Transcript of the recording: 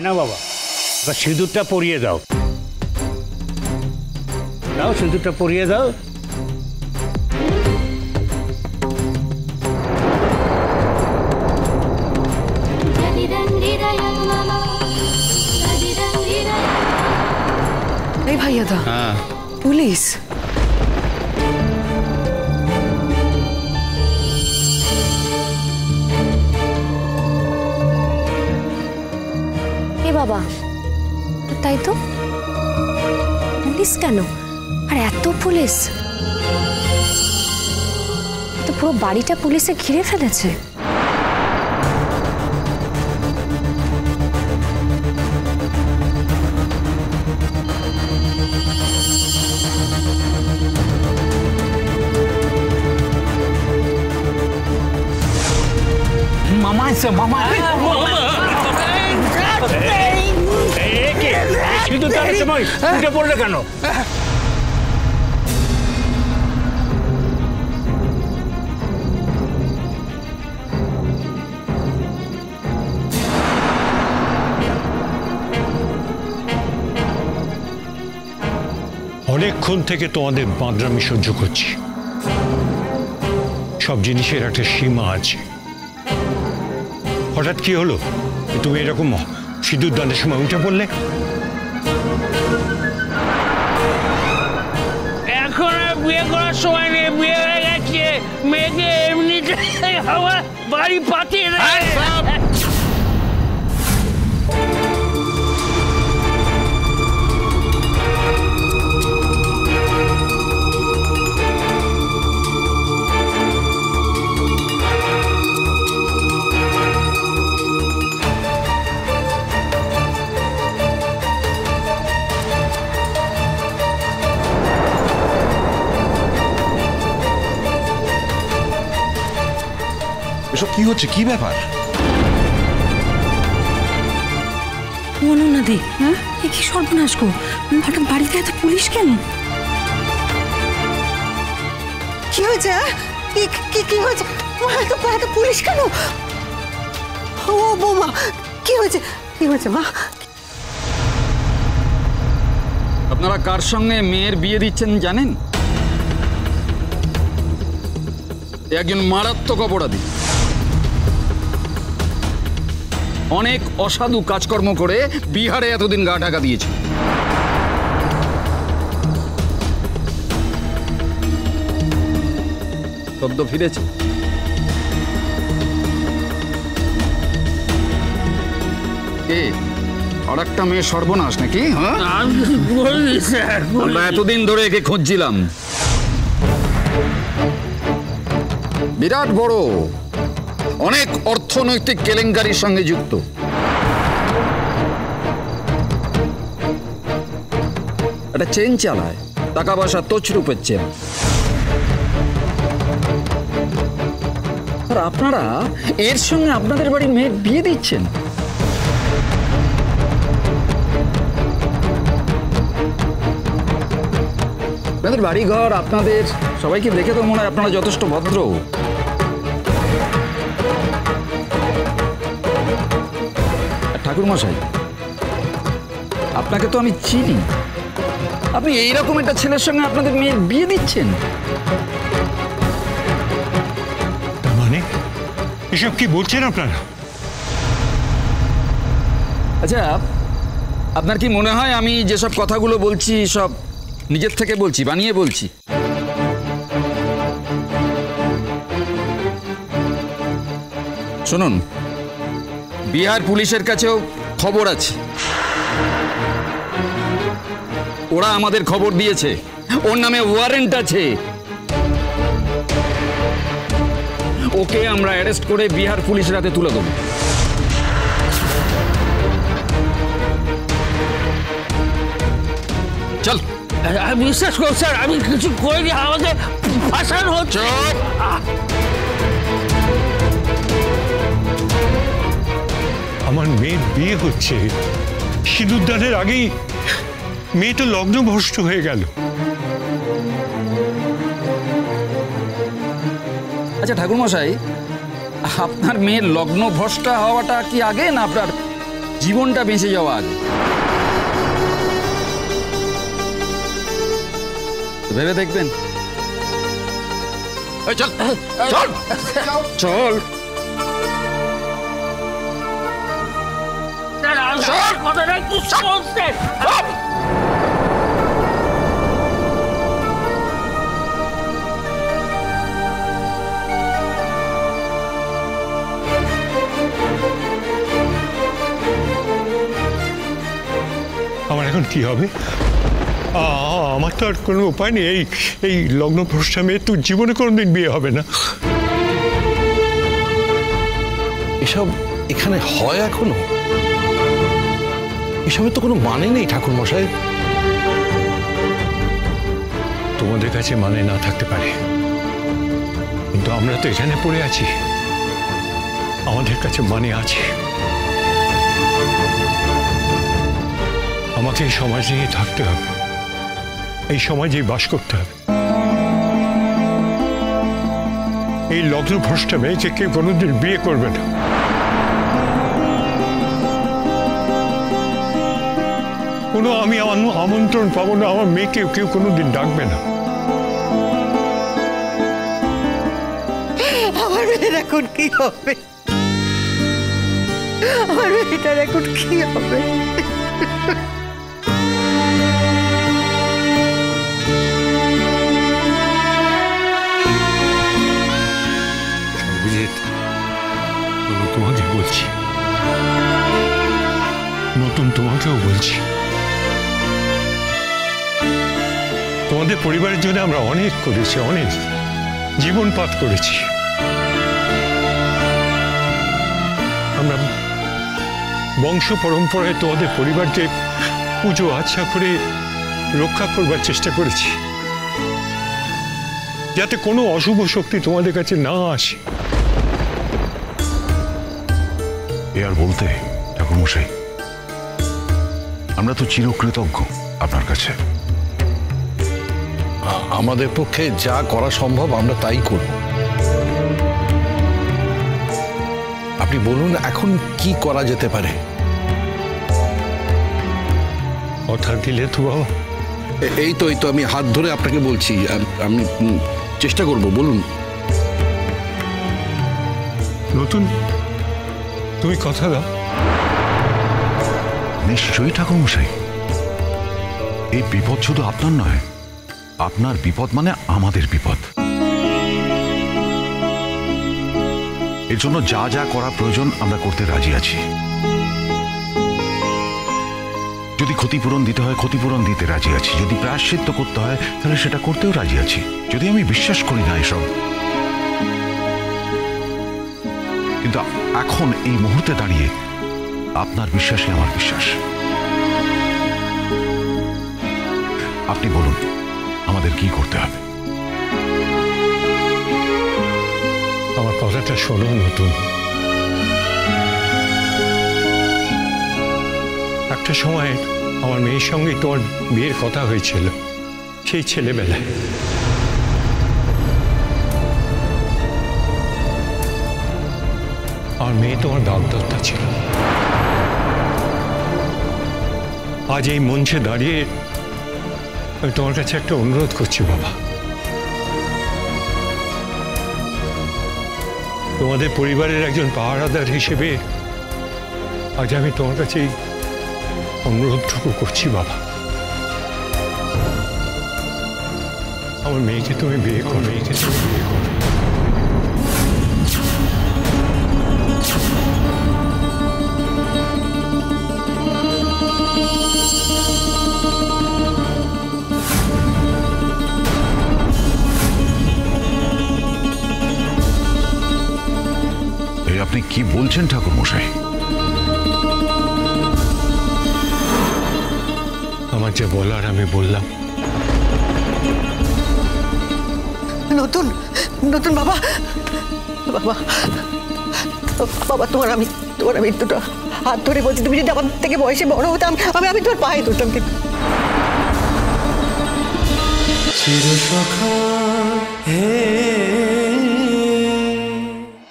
না বাবা, এবার সিঁদুরটা পরিয়ে দাও। দাও, সিঁদুরটা পরিয়ে দাও। এই ভাইয়াদা, পুলিশ। এ বাবা, তাই তো, পুলিশ কেন? আর এত পুলিশ, তো পুরো বাড়িটা পুলিশে ঘিরে ফেলেছে। মামা এসে, মামা সিঁদুরটার সময় উঠে পড়লে কেন? অনেকক্ষণ থেকে তোমাদের বাঁদরামি সহ্য করছি। সব জিনিসের একটা সীমা আছে। হঠাৎ কি হলো তুমি এরকম সিঁদুর দানের সময় উঠে পড়লে? এখন আর বিয়ে করার সময় নেই, বিয়ে হয়ে গেছে। মেয়েকে এমনিতে আমার বাড়ি পাঠিয়ে দেয়। এসব কি হচ্ছে? কি ব্যাপার? অনন্যাদি, হ্যাঁ, এ কি সর্বনাশ গো! হঠাৎ বাড়িতে এত পুলিশ কেন? কি হয়েছে? কি হয়েছে? এত পুলিশ কেন? ও বৌমা, কি হয়েছে? কি হয়েছে মা? আপনারা কার সঙ্গে মেয়ের বিয়ে দিচ্ছেন জানেন? একজন মারাত্মক অপরাধী, অনেক অসাধু কাজকর্ম করে বিহারে এতদিন গা ঢাকা দিয়েছে। সদ্য ফিরেছে। আর একটা মেয়ে সর্বনাশ নাকি? হ্যাঁ, আমরা এতদিন ধরে একে খুঁজছিলাম। বিরাট বড় অনেক অর্থনৈতিক কেলেঙ্কারির সঙ্গে যুক্ত। একটা চেন চালায়, টাকা পয়সা তছরূপের চেন। আর আপনারা এর সঙ্গে আপনাদের বাড়ির মেয়ের বিয়ে দিচ্ছেন? আপনাদের বাড়ি ঘর, আপনাদের সবাইকে দেখে তো মনে হয় আপনারা যথেষ্ট ভদ্র। ঠাকুর মশাই, আপনাকে তো আমি চিনি। আপনি এইরকম একটা ছেলের সঙ্গে আপনাদের মেয়ের বিয়ে দিচ্ছেন? মানে এসব কি বলছেন আপনারা? আচ্ছা, আপনার কি মনে হয় আমি যেসব কথাগুলো বলছি সব নিজের থেকে বলছি, বানিয়ে বলছি? শুনুন, বিহার পুলিশের কাছেও খবর আছে। ওরা আমাদের খবর দিয়েছে, ওর নামে ওয়ারেন্ট আছে। ওকে আমরা অ্যারেস্ট করে বিহার পুলিশের হাতে তুলে দেব। চল। বিশ্বাস করুন স্যার, আমি কিছু করিনি, আমাকে ফাঁসানো হচ্ছে। আমার মেয়ের বিয়ে হচ্ছে, সিঁদুরদানের আগেই মেয়ে তো লগ্নভ্রষ্ট হয়ে গেল। আচ্ছা ঠাকুরমশাই, আপনার মেয়ের লগ্নভ্রষ্টা হওয়াটা কি আগে না আপনার জীবনটা বেঁচে যাওয়া আগে। ভেবে দেখবেন। চল চল চল। কথাটা কি বলছে? আমার এখন কি হবে? আমার তো আর কোনো উপায় নেই। এই লগ্ন ভ্রষ্টা মেয়ে তোর জীবনে কোনোদিন বিয়ে হবে না। এসব এখানে হয় এখনো? এসবের তো কোনো মানে নেই ঠাকুর মশাই। তোমাদের কাছে মানে না থাকতে পারে, কিন্তু আমরা তো এখানে পড়ে আছি, আমাদের কাছে মানে আছে। আমাকে এই সমাজ নিয়ে থাকতে হবে, এই সমাজেই বাস করতে হবে। এই লগ্ন ভ্রষ্টা মেয়েকে কেউ কোনোদিন বিয়ে করবে না। কোনো আমি আমন্ত্রণ পাবো না, আমার মেয়েকে কেউ কোনোদিন ডাকবে না। আমার মেয়ের এখন কি হবে? আমার মেয়েটার এখন কি হবে? তোমাকে বলছি, নতুন তোমাকেও বলছি, তোমাদের পরিবারের জন্য আমরা অনেক করেছি, অনেক জীবনপাত করেছি। আমরা বংশ পরম্পরায় তোমাদের পরিবারকে পুজো আচ্ছা করে রক্ষা করবার চেষ্টা করেছি, যাতে কোনো অশুভ শক্তি তোমাদের কাছে না আসে। এ আর বলতে ঠাকুরমশাই, আমরা তো চিরকৃতজ্ঞ আপনার কাছে। আমাদের পক্ষে যা করা সম্ভব আমরা তাই করব। আপনি বলুন এখন কি করা যেতে পারে? কথা দিলে তো বাবা। এই তো আমি হাত ধরে আপনাকে বলছি, আমি চেষ্টা করব। বলুন। নতুন, তুমি কথা দাও। নিশ্চয়ই ঠাকুরমশাই, এই বিপদ শুধু আপনার নয়, আপনার বিপদ মানে আমাদের বিপদ। এর জন্য যা যা করা প্রয়োজন আমরা করতে রাজি আছি। যদি ক্ষতিপূরণ দিতে হয় ক্ষতিপূরণ দিতে রাজি আছি, যদি প্রায়শ্চিত্ত করতে হয় তাহলে সেটা করতেও রাজি আছি। যদি আমি বিশ্বাস করি না এসব, কিন্তু এখন এই মুহূর্তে দাঁড়িয়ে আপনার বিশ্বাসই আমার বিশ্বাস। আপনি বলুন আমাদের কি করতে হবে? আমার কথাটা শোনো নতুন। একটা সময় আমার মেয়ের সঙ্গে তোমার বিয়ের কথা হয়েছিল, সেই ছেলেবেলায়। আমার মেয়ে তোমার বাগদত্তা ছিল। আজ এই মঞ্চে দাঁড়িয়ে আমি তোমার কাছে একটা অনুরোধ করছি বাবা। তোমাদের পরিবারের একজন পাহারাদার হিসেবে আজ আমি তোমার কাছে এই অনুরোধটুকু করছি বাবা। আমার মেয়েকে তুমি বিয়ে করো, মেয়েকে তুমি বিয়ে করো। আপনি কি বলছেন ঠাকুর মশাই? আমার যে বলার আমি বললাম। নতুন নতুন বাবা, বাবা বাবা, তোমার আমি দুটো হাত ধরে বলছি, তুমি যদি আমার থেকে বয়সে বড় হতাম আমি তোর পায়ে ধরতাম। কিন্তু চিরসখা হে